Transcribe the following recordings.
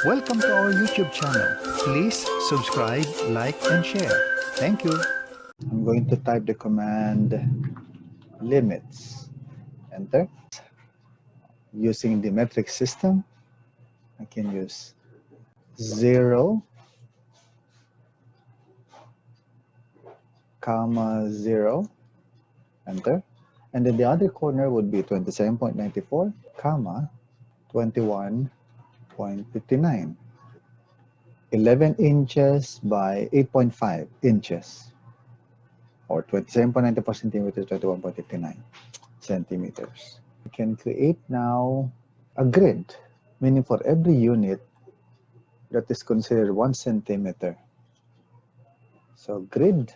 Welcome to our YouTube channel. Please subscribe, like, and share. Thank you. I'm going to type the command limits. Enter. Using the metric system, I can use 0, comma 0. Enter. And then the other corner would be 27.94, comma 21.59. 11 inches by 8.5 inches, or 27.94 centimeters, 21.59 centimeters. We can create now a grid, meaning for every unit that is considered 1 centimeter. So grid,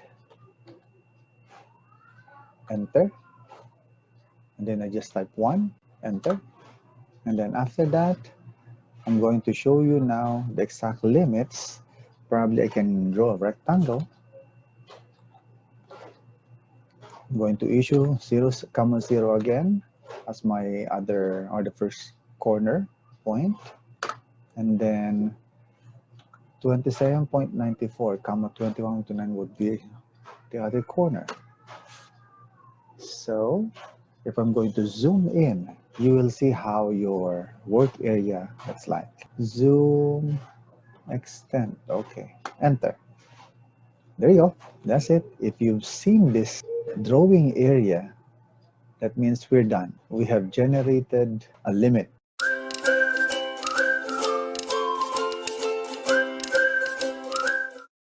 enter, and then I just type 1, enter, and then after that, I'm going to show you now the exact limits. Probably I can draw a rectangle. I'm going to issue 0, comma 0 again as my other, or the first corner point, and then 27.94, comma 21.29 would be the other corner. So if I'm going to zoom in, you will see how your work area looks like. Zoom, extend, okay, enter. There you go, that's it. If you've seen this drawing area, that means we're done. We have generated a limit